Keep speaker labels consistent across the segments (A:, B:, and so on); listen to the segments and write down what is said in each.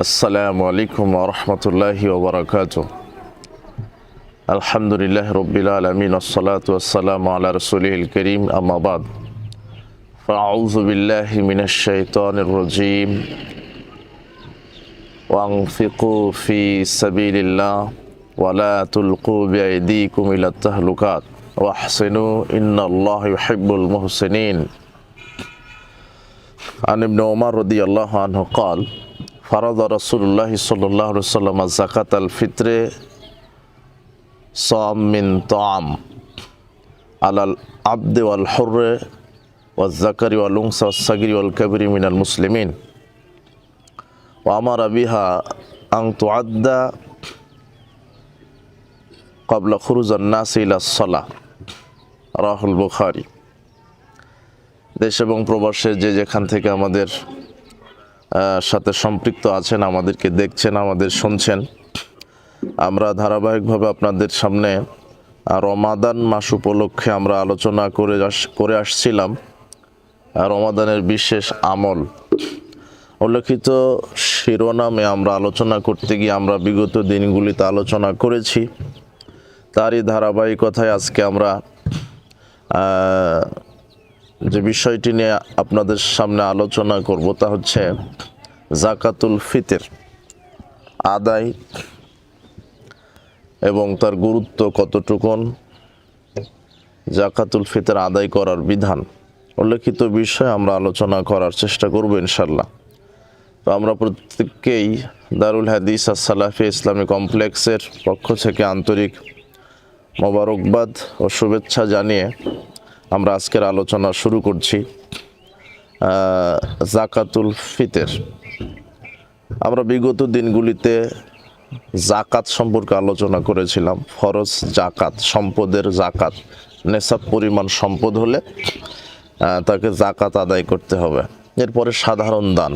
A: আসসালামু আলাইকুম ওয়া রাহমাতুল্লাহি ওয়া বারাকাতুহু। আলহামদুলিল্লাহি রাব্বিল আলামিন ওয়াসসালাতু ওয়াসসালামু আলা রাসূলিল কারীম, আম্মা বাদ। ফাআউযু বিল্লাহি মিনাশ শাইতানির রাজীম। ওয়ানফিকু ফি সাবিলিল্লাহ ওয়া লা তুলকু বিআইদিকুম ইলাত তাহলুকাত ওয়াহসিনু ইন্নাল্লাহা ইউহিব্বুল মুহসিনিন। আন ইবনে ওমর রাদিয়াল্লাহু আনহু قال فرض رسول الله صلى الله عليه وسلم زكاة الفطر صاع من طعام على العبد والحر والذكر والأنثى والصغير والكبير من المسلمين وأمر بها أن تعد قبل خروج الناس إلى الصلاة رواه البخاري। দেশ এবং প্রবাসে যে যেখান থেকে আমাদের সাথে সম্পৃক্ত আছেন, আমাদেরকে দেখছেন, আমাদের শুনছেন, আমরা ধারাবাহিকভাবে আপনাদের সামনে রমাদান মাস উপলক্ষে আমরা আলোচনা করে আসছিলাম রমাদানের বিশেষ আমল। উল্লেখিত শিরোনামে আমরা আলোচনা করতে গিয়ে আমরা বিগত দিনগুলিতে আলোচনা করেছি। তারই ধারাবাহিকতায় আজকে আমরা যে বিষয়টি নিয়ে আপনাদের সামনে আলোচনা করব তা হচ্ছে জাকাতুল ফিতর আদায় এবং তার গুরুত্ব কতটুকুন, জাকাতুল ফিতর আদায় করার বিধান। উল্লেখিত বিষয়ে আমরা আলোচনা করার চেষ্টা করব ইনশাল্লাহ। তো আমরা প্রত্যেককেই দারুল হাদিস as-সালাফি ইসলামী কমপ্লেক্সের পক্ষ থেকে আন্তরিক মোবারকবাদ ও শুভেচ্ছা জানিয়ে আমরা আজকের আলোচনা শুরু করছি জাকাতুল ফিতর। আমরা বিগত দিনগুলিতে জাকাত সম্পর্কে আলোচনা করেছিলাম। ফরজ জাকাত, সম্পদের জাকাত, নেসাব পরিমাণ সম্পদ হলে তাকে জাকাত আদায় করতে হবে। এরপরে সাধারণ দান।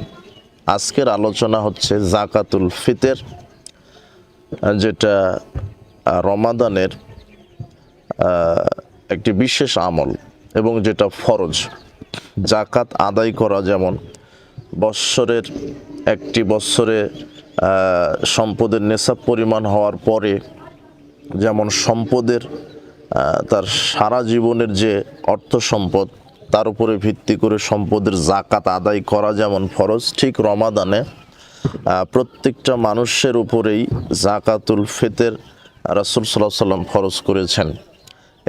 A: আজকের আলোচনা হচ্ছে জাকাতুল ফিতর, যেটা রমাদানের একটি বিশেষ আমল এবং যেটা ফরজ। জাকাত আদায় করা যেমন বৎসরের একটি বৎসরে সম্পদের নেসাব পরিমাণ হওয়ার পরে যেমন সম্পদের তার সারা জীবনের যে অর্থ সম্পদ তার উপরে ভিত্তি করে সম্পদের জাকাত আদায় করা যেমন ফরজ, ঠিক রমাদানে প্রত্যেকটা মানুষের উপরেই জাকাতুল ফিতর রাসূল সাল্লাল্লাহু আলাইহি ওয়াসাল্লাম ফরজ করেছেন।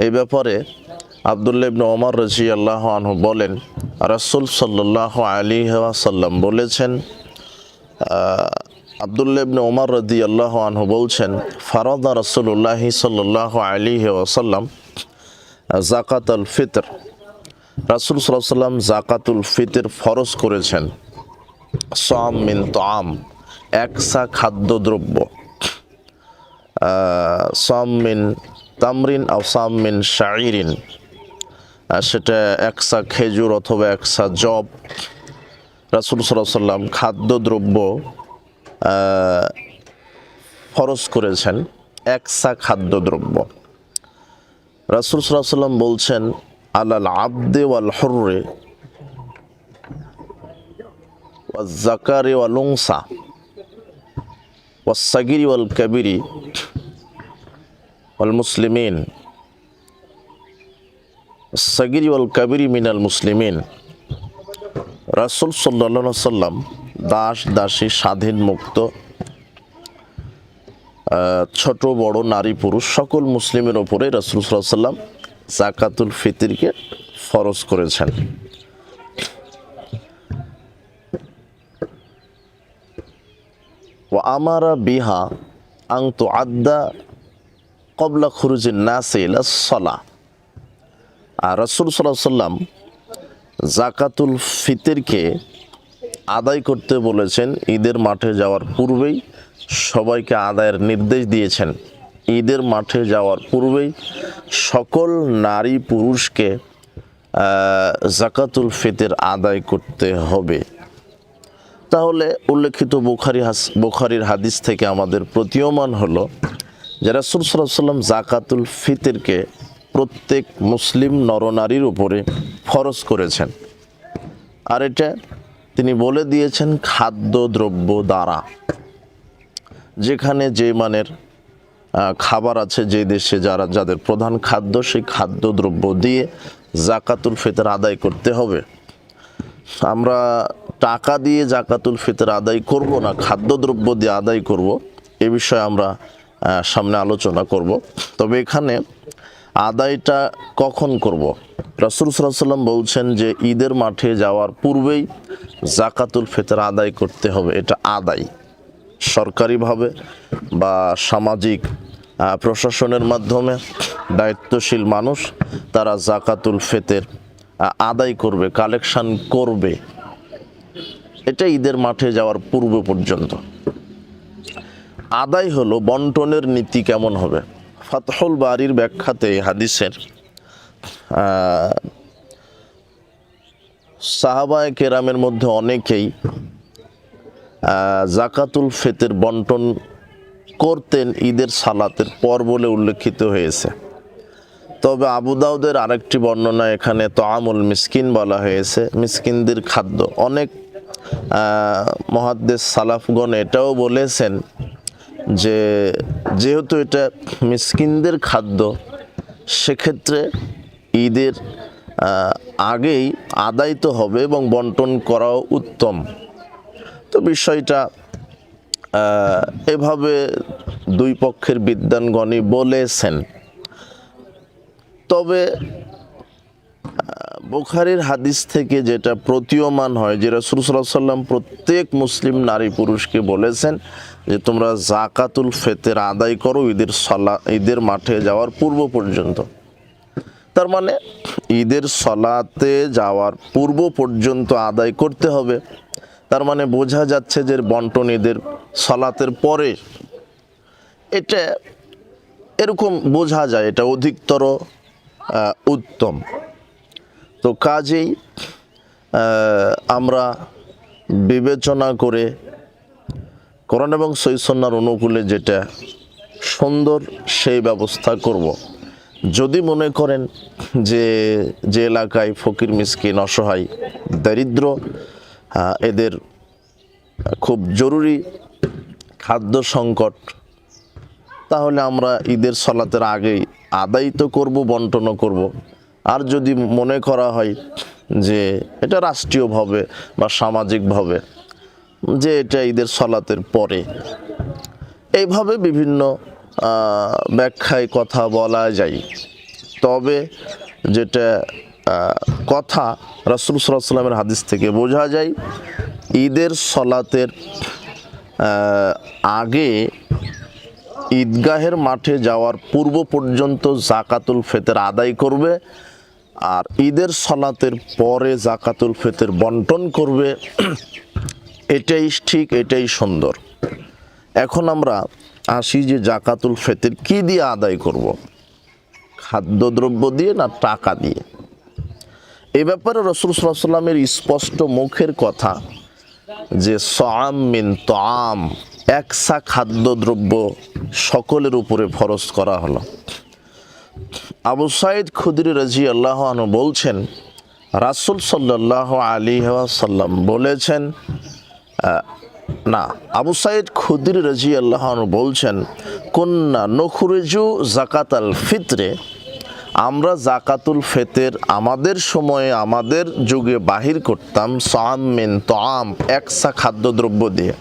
A: এই ব্যাপারে আব্দুল্লাহ ইবনে ওমর রাদিয়াল্লাহু আনহু বলেন, রাসূল সাল্লাল্লাহু আলাইহি ওয়াসাল্লাম বলেছেন, আব্দুল্লাহ ইবনে ওমর রাদিয়াল্লাহু আনহু বলছেন, ফারাদা রাসূলুল্লাহ সাল্লাল্লাহু আলাইহি ওয়াসাল্লাম যাকাতুল ফিতর, রাসূল সাল্লাল্লাহু আলাইহি ওয়াসাল্লাম যাকাতুল ফিতর ফরজ করেছেন। সাম মিন তাআম, একসা খাদ্যদ্রব্য, সাম মিন তামরিন আও সাম মিন শাইরিন, সেটা একসা খেজুর অথবা একসা জব। রাসূল সাল্লাল্লাহু আলাইহি ওয়াসাল্লাম খাদ্যদ্রব্য ফরজ করেছেন, একসা খাদ্যদ্রব্য। রাসূল সাল্লাল্লাহু আলাইহি ওয়াসাল্লাম বলছেন, আলাল আবদে ওয়াল হুররে ওয়াজ যাকারি ওয়াল উনসা ওয়াস সাগিরি ওয়াল কাবিরি ওয়াল মুসলিমিন সাগিরি ওয়াল কাবিরি মিনাল মুসলিমিন। রাসূল সাল্লাল্লাহু আলাইহি ওয়াসাল্লাম দাস দাসী, স্বাধীন মুক্ত, ছোট বড়, নারী পুরুষ সকল মুসলিমের ওপরে রাসূল সাল্লাল্লাহু আলাইহি ওয়াসাল্লাম যাকাতুল ফিতরকে ফরজ করেছেন। ওয়া আমারা বিহা আন তুআদ্দা ক্বাবলা খুরুজিন নাস ইলাস সালাহ। আর রাসূল সাল্লাল্লাহু আলাইহি ওয়াসাল্লাম যাকাতুল ফিতরকে আদায় করতে বলেছেন ঈদের মাঠে যাওয়ার পূর্বেই। সবাইকে আদায়ের নির্দেশ দিয়েছেন। ঈদের মাঠে যাওয়ার পূর্বেই সকল নারী পুরুষকে যাকাতুল ফিতর আদায় করতে হবে। তাহলে উল্লেখিত বুখারীর হাদিস থেকে আমাদের প্রতীয়মান হলো যে রাসূল সাল্লাল্লাহু আলাইহি ওয়াসাল্লাম যাকাতুল ফিতরকে প্রত্যেক মুসলিম নরনারীর উপরে ফরজ করেছেন। আর এটা তিনি বলে দিয়েছেন খাদ্যদ্রব্য দ্বারা, যেখানে যে মানের খাবার আছে, যে দেশে যাদের প্রধান খাদ্য, সেই খাদ্যদ্রব্য দিয়ে জাকাতুল ফিতর আদায় করতে হবে। আমরা টাকা দিয়ে জাকাতুল ফিতর আদায় করব না খাদ্যদ্রব্য দিয়ে আদায় করব, এ বিষয়ে আমরা সামনে আলোচনা করব। তবে এখানে আদায়টা কখন করব? রাসূল সাল্লাল্লাহু আলাইহি ওয়াসাল্লাম বলছেন যে ঈদের মাঠে যাওয়ার পূর্বেই জাকাতুল ফিতর আদায় করতে হবে। এটা আদায় সরকারিভাবে বা সামাজিক প্রশাসনের মাধ্যমে দায়িত্বশীল মানুষ তারা জাকাতুল ফিতর আদায় করবে, কালেকশন করবে। এটা ঈদের মাঠে যাওয়ার পূর্ব পর্যন্ত। আদায় হলো বন্টনের নীতি কেমন হবে। ফাতহুল বারির ব্যাখ্যাতে হাদিসের সাহাবায়ে কেরামের মধ্যে অনেকেই জাকাতুল ফিতর বন্টন করতেন ঈদের সালাতের পর বলে উল্লেখিত হয়েছে। তবে আবু দাউদের আরেকটি বর্ণনা এখানে তাআমুল মিসকিন বলা হয়েছে, মিসকিনদের খাদ্য। অনেক মুহাদ্দিস সালাফগণ এটাও বলেছেন যে যেহেতু এটা মিসকিনদের খাদ্য, সেক্ষেত্রে ঈদের আগেই আদায় তো হবে এবং বন্টন করাও উত্তম। তো বিষয়টা এভাবে দুই পক্ষের বিদ্বানগণই বলেছেন। তবে বুখারীর হাদিস থেকে যেটা প্রতীয়মান হয় যে রাসূল সাল্লাল্লাহু আলাইহি ওয়াসাল্লাম প্রত্যেক মুসলিম নারী পুরুষকে বলেছেন যে তোমরা জাকাতুল ফিতর আদায় করো ঈদের মাঠে যাওয়ার পূর্ব পর্যন্ত। তার মানে ঈদের সালাতে যাওয়ার পূর্ব পর্যন্ত আদায় করতে হবে। তার মানে বোঝা যাচ্ছে যে বন্টন ঈদের সালাতের পরে, এটা এরকম বোঝা যায়, এটা অধিকতর উত্তম। তো কাজেই আমরা বিবেচনা করে কোরআন এবং সহিহ সুন্নাহর অনুকূলে যেটা সুন্দর সেই ব্যবস্থা করব। যদি মনে করেন যে এলাকায় ফকির মিসকিন অসহায় দারিদ্র, এদের খুব জরুরি খাদ্য সংকট, তাহলে আমরা ঈদের সালাতের আগেই আদায় তো করব, বন্টনও করব। আর যদি মনে করা হয় যে এটা রাষ্ট্রীয়ভাবে বা সামাজিকভাবে যে এটা ঈদের সালাতের পরে, এইভাবে বিভিন্ন ব্যাখ্যায় কথা বলা যায়। তবে যেটা কথা রাসূল সাল্লাল্লাহু আলাইহি ওয়াসাল্লামের হাদিস থেকে বোঝা যায়, ঈদের সালাতের আগে ঈদগাহের মাঠে যাওয়ার পূর্ব পর্যন্ত জাকাতুল ফিতর আদায় করবে, আর ঈদের সালাতের পরে জাকাতুল ফিতর বন্টন করবে। এটাই ঠিক, এটাই সুন্দর। এখন আমরা আসি যে জাকাতুল ফিতর কি দিয়ে আদায় করব, খাদ্যদ্রব্য দিয়ে না টাকা দিয়ে। এ ব্যাপারে রাসূল সাল্লাল্লাহু আলাইহি ওয়াসাল্লামের স্পষ্ট মুখের কথা যে সাম মিন তাআম, একসা খাদ্যদ্রব্য সকলের উপরে ফরজ করা হলো। আবু সাঈদ খুদরি রাদিয়াল্লাহু আনহু বলছেন রাসূল সাল্লাল্লাহু আলাইহি ওয়াসাল্লাম বলেছেন, না, আবু সাঈদ খুদরি রাদিয়াল্লাহু আনহু বলছেন কুন্না নুখরিজু যাকাতাল ফিতরে, আমরা জাকাতুল ফিতর আমাদের সময়ে আমাদের যুগে বাহির করতাম সাম মিন তাআম, একসা খাদ্যদ্রব্য দিয়ে।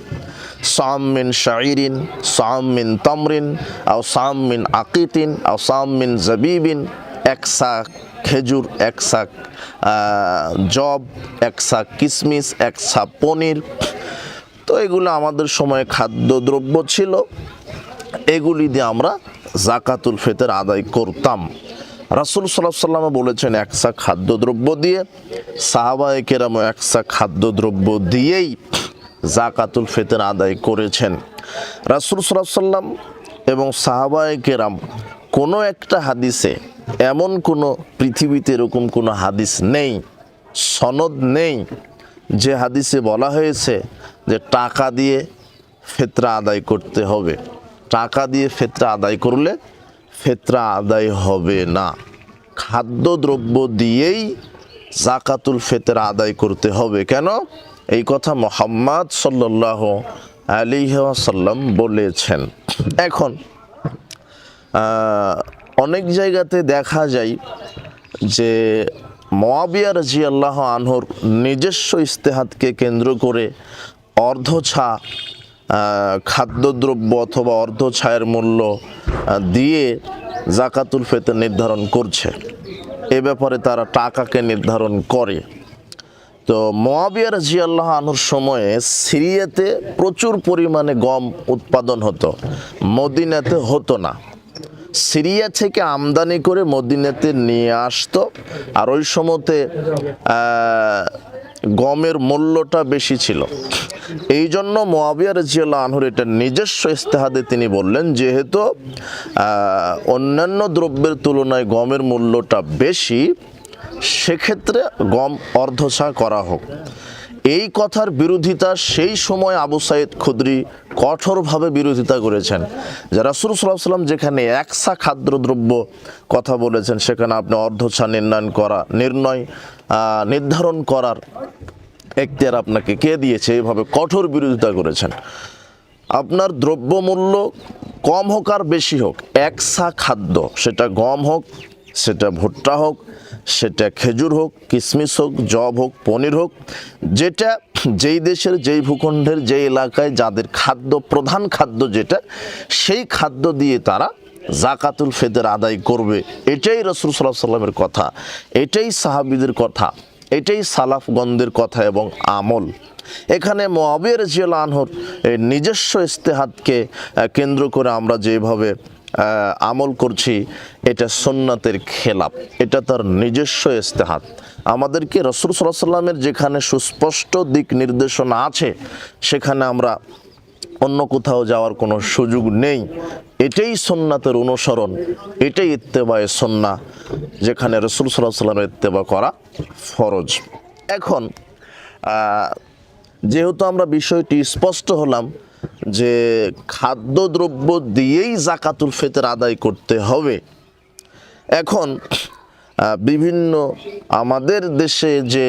A: সাম মিন শাইরিন, সাম মিন তামরিন, আও সাম মিন আকিতিন, আও সাম মিন জাবিবিন, একসা খেজুর, একসা জব, একসা কিসমিস, একসা পনির। তো এগুলো আমাদের সময়ে খাদ্যদ্রব্য ছিল, এগুলি দিয়ে আমরা জাকাতুল ফিতর আদায় করতাম। রাসূল সাল্লাল্লাহু আলাইহি ওয়াসাল্লাম বলেছেন একসা খাদ্যদ্রব্য দিয়ে, সাহাবায়ে কেরাম একসা খাদ্যদ্রব্য দিয়েই জাকাতুল ফিতর আদায় করেছেন। রাসূল সাল্লাল্লাহু আলাইহি ওয়াসাল্লাম এবং সাহাবায়ে কেরাম কোনো একটা হাদিসে, এমন কোনো পৃথিবীতে এরকম কোনো হাদিস নেই, সনদ নেই যে হাদিসে বলা হয়েছে যে টাকা দিয়ে ফিতরা আদায় করতে হবে। টাকা দিয়ে ফিতরা আদায় করলে ফিতরা আদায় হবে না, খাদ্যদ্রব্য দিয়েই জাকাতুল ফিতর আদায় করতে হবে। কেন? এই কথা মুহাম্মদ সাল্লাল্লাহু আলাইহি ওয়াসাল্লাম বলেছেন। এখন অনেক জায়গাতে দেখা যায় যে মুআবিয়া রাদিয়াল্লাহু আনহুর নিজস্ব ইজতিহাদকে কেন্দ্র করে অর্ধছা খাদ্যদ্রব্য অথবা অর্ধছায়ের মূল্য দিয়ে যাকাতুল ফিতর নির্ধারণ করছে। এ ব্যাপারে তারা টাকাকে নির্ধারণ করে। তো মুআবিয়া রাদিয়াল্লাহু আনহুর সময়ে সিরিয়াতে প্রচুর পরিমাণে গম উৎপাদন হতো, মদিনাতে হতো না। সিরিয়া থেকে আমদানি করে মদিনাতে নিয়ে আসতো, আর ওই সময়তে গমের মূল্যটা বেশি ছিল। এই জন্য মুআবিয়া রাদিয়াল্লাহু আনহুর এটা নিজস্ব ইজতিহাদে তিনি বললেন, যেহেতু অন্যান্য দ্রব্যের তুলনায় গমের মূল্যটা বেশি, সেক্ষেত্রে গম অর্ধছা করা হোক। এই কথার বিরোধিতা সেই সময় আবু সাঈদ খুদরি কঠোরভাবে বিরোধিতা করেছেন। যে রাসূল সাল্লাল্লাহু আলাইহি ওয়াসাল্লাম যেখানে একসা খাদ্যদ্রব্য কথা বলেছেন, সেখানে আপনি অর্ধছা নির্ধারণ করার এখতিয়ার আপনাকে কে দিয়েছে? এইভাবে কঠোর বিরোধিতা করেছেন। আপনার দ্রব্যমূল্য কম হোক আর বেশি হোক, একসা খাদ্য, সেটা গম হোক, সেটা ভুট্টা হোক, সেটা খেজুর হোক, কিশমিশ হোক, জব হোক, পনির হোক, যেটা যেই দেশের, যেই ভূখণ্ডের, যেই এলাকায় যাদের খাদ্য, প্রধান খাদ্য যেটা, সেই খাদ্য দিয়ে তারা যাকাতুল ফিতর আদায় করবে। এটাই রাসূল সাল্লাল্লাহু আলাইহি ওয়াসাল্লামের কথা, এটাই সাহাবীদের কথা, এটাই সালাফগণদের কথা এবং আমল। এখানে মুআবিয়া রাদিয়াল্লাহু আনহুর নিজস্ব ইজতিহাদকে কেন্দ্র করে আমরা যেভাবে আমল করছি, এটা সুন্নাতের খেলাফ, এটা তার নিজস্ব ইজতিহাদ। আমাদেরকে রাসূল সাল্লাল্লাহু আলাইহি ওয়াসাল্লামের যেখানে সুস্পষ্ট দিক নির্দেশনা আছে, সেখানে আমরা অন্য কোথাও যাওয়ার কোনো সুযোগ নেই। এটাই সুন্নাতের অনুসরণ, এটাই ইত্তেবায়ে সুন্নাহ, যেখানে রাসূল সাল্লাল্লাহু আলাইহি ওয়াসাল্লামের ইত্তেবা করা ফরজ। এখন যেহেতু আমরা বিষয়টি স্পষ্ট হলাম যে খাদ্যদ্রব্য দিয়েই যাকাতুল ফিতর আদায় করতে হবে। এখন বিভিন্ন আমাদের দেশে যে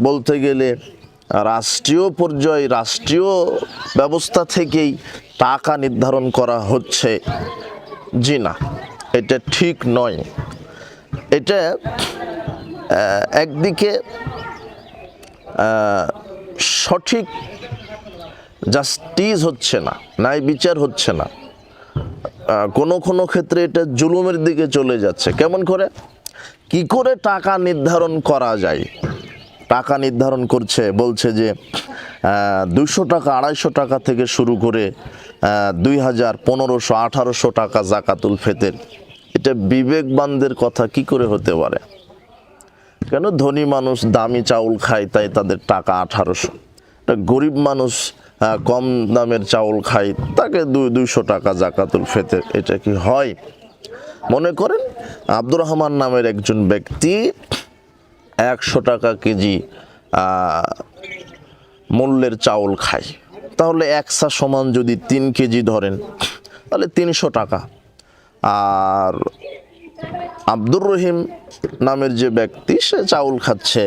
A: বলতে গেলে রাষ্ট্রীয় পর্যায়ে, রাষ্ট্রীয় ব্যবস্থা থেকেই টাকা নির্ধারণ করা হচ্ছে, জি না, এটা ঠিক নয়। এটা একদিকে সঠিক জাস্টিস হচ্ছে না, ন্যায় বিচার হচ্ছে না, কোনো ক্ষেত্রে এটা জুলুমের দিকে চলে যাচ্ছে। কেমন করে, কি করে টাকা নির্ধারণ করা যায়? টাকা নির্ধারণ করছে, বলছে যে 200 টাকা, 250 টাকা থেকে শুরু করে 2000, 1500, 1800 টাকা যাকাতুল ফিতর। এটা বিবেকবানদের কথা কি করে হতে পারে? কেন, ধনী মানুষ দামি চাউল খায়, তাই তাদের টাকা 1800। গরিব মানুষ কম দামের চাউল খায়, তাকে 200 টাকা যাকাতুল ফিতর। এটা কি হয়? মনে করেন আব্দুর রহমান নামের একজন ব্যক্তি 100 টাকা কেজি মূল্যের চাউল খায়, তাহলে একসা সমান যদি 3 কেজি ধরেন, তাহলে 300 টাকা। আর আব্দুর রহিম নামের যে ব্যক্তি, সে চাউল খাচ্ছে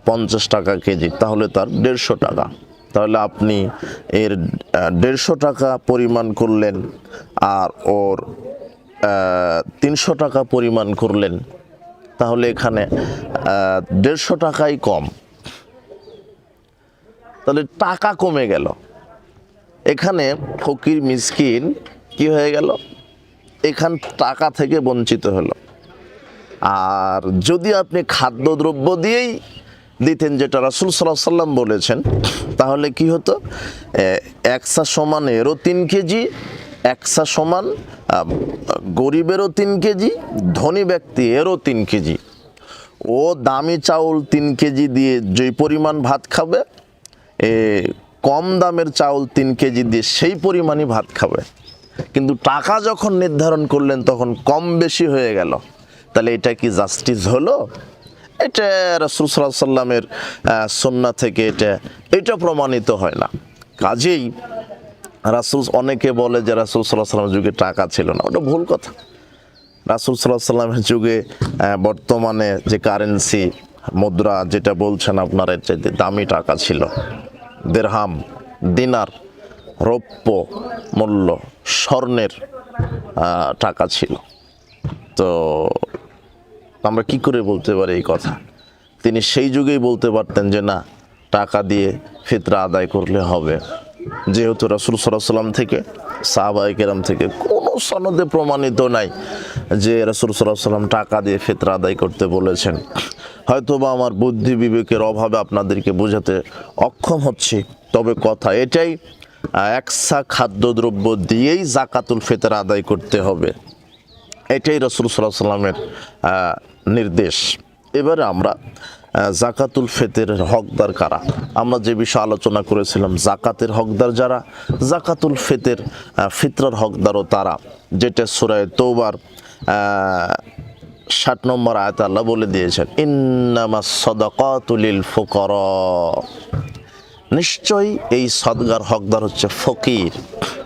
A: 50 টাকা কেজি, তাহলে তার 150 টাকা। তাহলে আপনি এর 150 টাকা পরিমাণ করলেন, আর ওর 300 টাকা পরিমাণ করলেন, তাহলে এখানে 150 টাকাই কম, তাহলে টাকা কমে গেল। এখানে ফকির মিসকিন কি হয়ে গেল? এখান টাকা থেকে বঞ্চিত হলো। আর যদি আপনি খাদ্যদ্রব্য দিয়েই দিতেন, যেটা রাসূল সাল্লাল্লাহু আলাইহি ওয়াসাল্লাম বলেছেন, তাহলে কি হতো? একসা সমান এরও 3 কেজি, একসা সমান গরিবেরও 3 কেজি, ধনী ব্যক্তি এরও 3 কেজি। ও দামি চাউল 3 কেজি দিয়ে যেই পরিমাণ ভাত খাবে, কম দামের চাউল 3 কেজি দিয়ে সেই পরিমাণই ভাত খাবে। কিন্তু টাকা যখন নির্ধারণ করলেন, তখন কম বেশি হয়ে গেল। তাহলে এটা কি জাস্টিস হলো? এটা রাসূল সাল্লাল্লাহু আলাইহি ওয়াসাল্লামের সুন্নাহ থেকে এটা প্রমাণিত হয় না। কাজেই রাসূল, অনেকে বলে যে রাসূল সাল্লাল্লাহু আলাইহি ওয়াসাল্লামের যুগে টাকা ছিল না, ওটা ভুল কথা। রাসূল সাল্লাল্লাহু আলাইহি ওয়াসাল্লামের যুগে বর্তমানে যে কারেন্সি, মুদ্রা যেটা বলছেন আপনার এর চাইতে দামি টাকা ছিল, দিরহাম, দিনার, রৌপ্য মূল্য, স্বর্ণের টাকা ছিল। তো আমরা কি করে বলতে পারি এই কথা? তিনি সেই যুগেই বলতে পারতেন যে না, টাকা দিয়ে ফিতরা আদায় করলে হবে, যেহেতু রাসূল সাল্লাল্লাহু আলাইহি ওয়াসাল্লাম থেকে, সাহাবায়ে কেরাম থেকে কোনো সনদে প্রমাণিত নাই যে রাসূল সাল্লাল্লাহু আলাইহি ওয়াসাল্লাম টাকা দিয়ে ফিতরা আদায় করতে বলেছেন। হয়তোবা আমার বুদ্ধি বিবেকের অভাবে আপনাদেরকে বোঝাতে অক্ষম হচ্ছি, তবে কথা এটাই, একসা খাদ্যদ্রব্য দিয়েই জাকাতুল ফিতর আদায় করতে হবে, এটাই রাসূল সাল্লাল্লাহু আলাইহি ওয়াসাল্লামের নির্দেশ। এবারে আমরা জাকাতুল ফিতরের হকদার কারা, আমরা যে বিষয়ে আলোচনা করেছিলাম, জাকাতের হকদার যারা, জাকাতুল ফিতর ফিতরার হকদারও তারা, যেটা সূরা তওবার 60 নম্বর আয়াতে আল্লাহ বলে দিয়েছেন, ইন্নামাস সাদাকাতু লিল ফুকারা, নিশ্চয়ই এই সদগার হকদার হচ্ছে ফকির।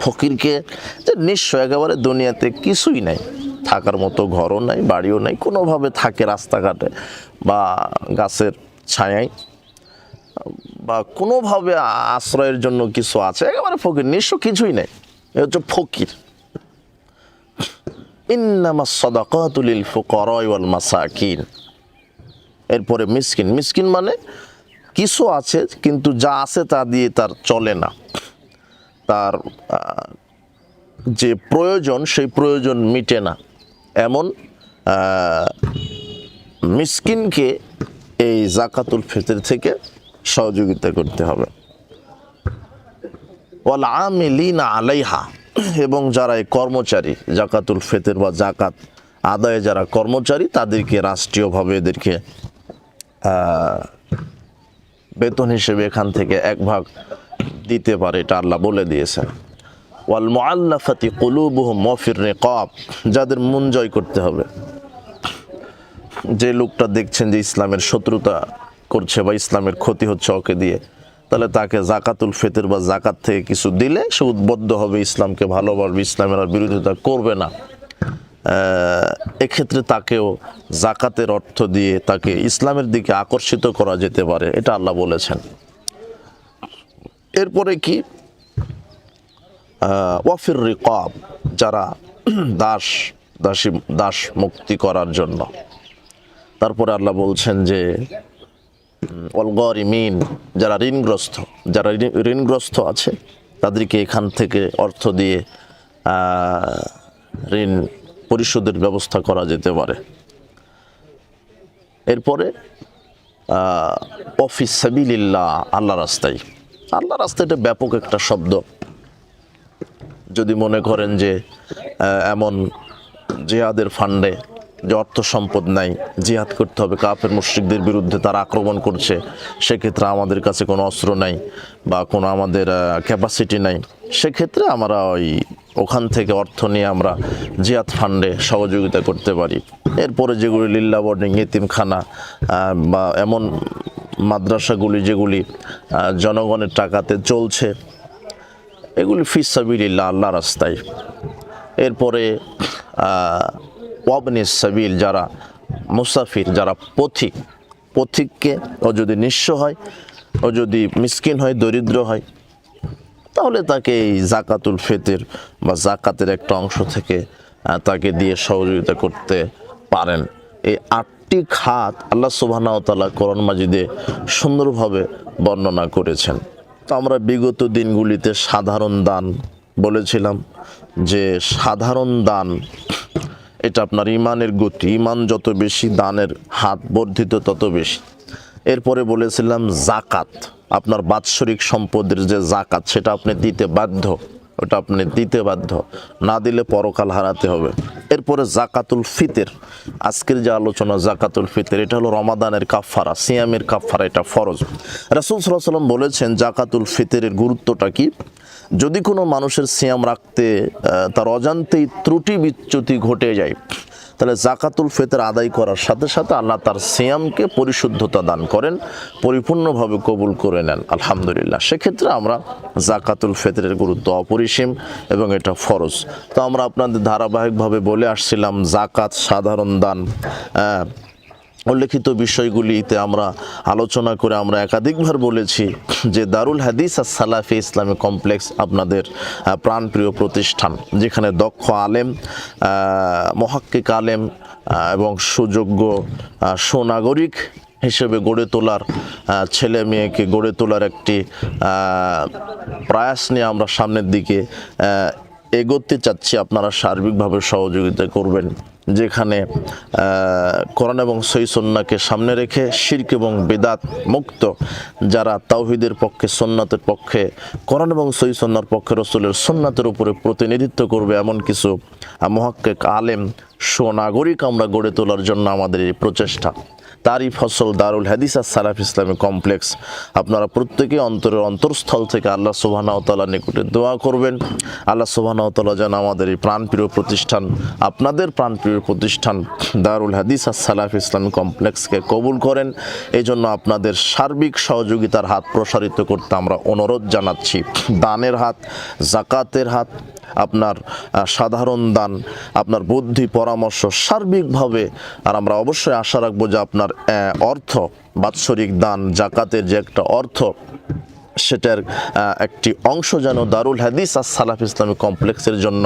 A: ফকিরকে যে নিশ্চয় একেবারে দুনিয়াতে কিছুই নাই, থাকার মতো ঘরও নাই, বাড়িও নাই, কোনোভাবে থাকে রাস্তাঘাটে বা গাছের ছায়ায়, বা কোনোভাবে আশ্রয়ের জন্য কিছু আছে, একেবারে ফকির, নিঃস্ব কিছুই নেই, এ হচ্ছে ফকির। ইন্নামাস সাদাকাতু লিল ফুকারা ওয়াল মাসাকিন। এরপরে মিসকিন, মিসকিন মানে কিছু আছে কিন্তু যা আছে তা দিয়ে তার চলে না, তার যে প্রয়োজন সেই প্রয়োজন মিটে না, এমন মিসকিনকে এই জাকাতুল ফিতর থেকে সহযোগিতা করতে হবে। ওয়াল আমিলিনা আলাইহা, এবং যারা এই কর্মচারী, জাকাতুল ফিতর বা জাকাত আদায়ে যারা কর্মচারী, তাদেরকে রাষ্ট্রীয়ভাবে এদেরকে বেতন হিসেবে এখান থেকে 1 ভাগ দিতে পারে, এটা আল্লাহ বলে দিয়েছেন। ওয়াল মুআল্লাফাতি কুলুবুহুম ওয়া ফির রিকাব, যাদের মন জয় করতে হবে, যে লোকটা দেখছেন যে ইসলামের শত্রুতা করছে বা ইসলামের ক্ষতি হচ্ছে ওকে দিয়ে, তাহলে তাকে জাকাতুল ফিতর বা জাকাত থেকে কিছু দিলে সে উদ্বুদ্ধ হবে, ইসলামকে ভালোবাসবে, ইসলামের আর বিরোধিতা করবে না। এক্ষেত্রে তাকেও জাকাতের অর্থ দিয়ে তাকে ইসলামের দিকে আকর্ষিত করা যেতে পারে, এটা আল্লাহ বলেছেন। এরপরে কি, ওয়াফির রিকাব, যারা দাস মুক্তি করার জন্য। তারপরে আল্লাহ বলছেন যে ওয়াল গারিমিন, যারা ঋণগ্রস্ত আছে, তাদেরকে এখান থেকে অর্থ দিয়ে ঋণ পরিশোধের ব্যবস্থা করা যেতে পারে। এরপরে ওয়াফিস সাবিলিল্লাহ, আল্লাহ রাস্তায়। আল্লাহ রাস্তায় ব্যাপক একটা শব্দ। যদি মনে করেন যে এমন জিহাদের ফান্ডে যে অর্থ সম্পদ নাই, জিহাদ করতে হবে, কাফের মুশরিকদের বিরুদ্ধে তারা আক্রমণ করছে, সেক্ষেত্রে আমাদের কাছে কোনো অস্ত্র নাই বা কোনো আমাদের ক্যাপাসিটি নাই, সেক্ষেত্রে আমরা ওখান থেকে অর্থ নিয়ে আমরা জিহাদ ফান্ডে সহযোগিতা করতে পারি। এরপরে যেগুলি লিল্লাহ বোর্ডিং, ইতিমখানা বা এমন মাদ্রাসাগুলি যেগুলি জনগণের টাকাতে চলছে, এগুলি ফিস সাবিলিল্লাহ, আল্লাহ রাস্তায়। এরপরে ওয়াবনিস সাবিল, যারা মুসাফির, যারা পথিককে, ও যদি নিঃস্ব হয়, ও যদি মিসকিন হয়, দরিদ্র হয়, তাহলে তাকে এই জাকাতুল ফিতর বা জাকাতের একটা অংশ থেকে তাকে দিয়ে সহযোগিতা করতে পারেন। এই 8টি খাত আল্লাহ সুবহানাহু ওয়া তাআলা কোরআন মাজিদে সুন্দরভাবে বর্ণনা করেছেন। তো আমরা বিগত দিনগুলিতে সাধারণ দান বলেছিলাম যে সাধারণ দান এটা আপনার ইমানের গতি, ইমান যত বেশি, দানের হাত বর্ধিত তত বেশি। এরপরে বলেছিলাম জাকাত, আপনার বাৎসরিক সম্পদের যে জাকাত, সেটা আপনি দিতে বাধ্য, ওটা আপনি দিতে বাধ্য, না দিলে পরকাল হারাতে হবে। এরপরে জাকাতুল ফিতর, আজকের যে আলোচনা জাকাতুল ফিতর, এটা হলো রমাদানের কাফারা, সিয়ামের কাফারা, এটা ফরজ। রাসূল সাল্লাল্লাহু আলাইহি ওয়াসাল্লাম বলেছেন জাকাতুল ফিতরের গুরুত্বটা কি। যদি কোনো মানুষের সিয়াম রাখতে তার অজান্তেই ত্রুটি বিচ্যুতি ঘটে যায়, তাহলে জাকাতুল ফিতর আদায় করার সাথে সাথে আল্লাহ তার সিয়ামকে পরিশুদ্ধতা দান করেন, পরিপূর্ণভাবে কবুল করে নেন, আলহামদুলিল্লাহ। সেক্ষেত্রে আমরা জাকাতুল ফিতরের গুরুত্ব অপরিসীম এবং এটা ফরজ। তো আমরা আপনাদের ধারাবাহিকভাবে বলে আসছিলাম জাকাত সাধারণ দান, উল্লেখিত বিষয়গুলিতে আমরা আলোচনা করে আমরা একাধিকবার বলেছি যে দারুল হাদিস আর সালাফি ইসলামী কমপ্লেক্স আপনাদের প্রাণপ্রিয় প্রতিষ্ঠান, যেখানে দক্ষ আলেম, মুহাক্কিক আলেম এবং সুযোগ্য সুনাগরিক হিসেবে গড়ে তোলার, ছেলে মেয়েকে গড়ে তোলার একটি প্রয়াস নিয়ে আমরা সামনের দিকে এগোতে চাচ্ছি। আপনারা সার্বিকভাবে সহযোগিতা করবেন, যেখানে কোরআন এবং সহিহ সুন্নাহকে সামনে রেখে শিরক এবং বিদআত মুক্ত যারা তাওহীদের পক্ষে, সুন্নাতের পক্ষে, কোরআন এবং সহিহ সুন্নাহর পক্ষে, রাসূলের সুন্নাতের উপরে প্রতিনিধিত্ব করবে এমন কিছু মুহাক্কিক আলেম, সুনাগরিক আমরা গড়ে তোলার জন্য আমাদের এই প্রচেষ্টা। তারই ফসল দারুল হাদিস আর সালাফি ইসলামী কমপ্লেক্স। আপনারা প্রত্যেকে অন্তরের অন্তরস্থল থেকে আল্লাহ সুবহানাহু ওয়া তাআলার নিকটে দোয়া করবেন, আল্লাহ সুবহানাহু ওয়া তাআলা যেন আমাদের এই প্রাণপ্রিয় প্রতিষ্ঠান, আপনাদের প্রাণপ্রিয় প্রতিষ্ঠান দারুল হাদিস আর সালাফি ইসলামী কমপ্লেক্সকে কবুল করেন। এই জন্য আপনাদের সার্বিক সহযোগিতার হাত প্রসারিত করতে আমরা অনুরোধ জানাচ্ছি। দানের হাত, জাকাতের হাত, আপনার সাধারণ দান, আপনার বুদ্ধি পরামর্শ সার্বিকভাবে। আর আমরা অবশ্যই আশা রাখবো যে আপনার অর্থ, বাৎসরিক দান, জাকাতের যে একটা অর্থ, সেটার একটি অংশ যেন দারুল হাদিস আর সালাফি ইসলামী কমপ্লেক্সের জন্য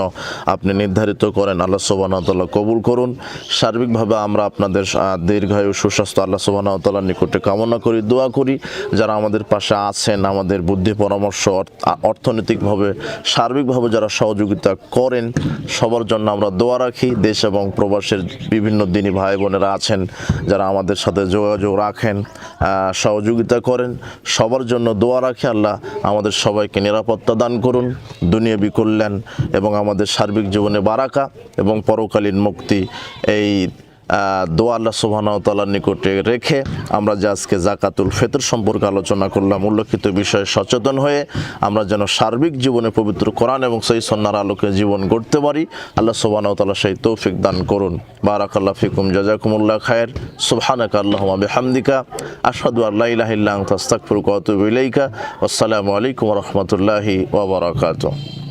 A: আপনি নির্ধারিত করেন। আল্লাহ সুবহানাহু ওয়া তাআলা কবুল করুন। সার্বিকভাবে আমরা আপনাদের দীর্ঘায়ু, সুস্বাস্থ্য আল্লাহ সুবহানাহু ওয়া তাআলার নিকটে কামনা করি, দোয়া করি। যারা আমাদের পাশে আছেন, আমাদের বুদ্ধি পরামর্শ, অর্থনৈতিকভাবে, সার্বিকভাবে যারা সহযোগিতা করেন, সবার জন্য আমরা দোয়া রাখি। দেশ এবং প্রবাসের বিভিন্ন দিনী ভাই বোনেরা আছেন যারা আমাদের সাথে যোগাযোগ রাখেন, সহযোগিতা করেন, সবার জন্য দোয়া রাখি। আল্লাহ আমাদের সবাইকে নিরাপত্তা দান করুন, দুনিয়াবি কল্যাণ এবং আমাদের সার্বিক জীবনে বারাকা এবং পরকালীন মুক্তি। এই দোয়া আল্লাহ সুবহানাহু ওয়া তাআলার নিকটে রেখে আমরা যে আজকে যাকাতুল ফিতর সম্পর্কে আলোচনা করলাম, উল্লেখিত বিষয়ে সচেতন হয়ে আমরা যেন সার্বিক জীবনে পবিত্র কোরআন এবং সহিহ সুন্নাহর আলোকে জীবন গড়তে পারি। আল্লাহ সুবহানাহু ওয়া তাআলা সেই তৌফিক দান করুন। বারাকাল্লাহু ফিকুম, জাযাকুমুল্লাহ খায়র। সুবহানাকা আল্লাহুম্মা বিহামদিকা, আশহাদু আল্লা ইলাহা ইল্লা আনতা, আস্তাগফিরুকা ওয়া আতুবু ইলাইকা। আসসালামু আলাইকুম ওয়া রাহমাতুল্লাহি ওয়া বারাকাতুহু।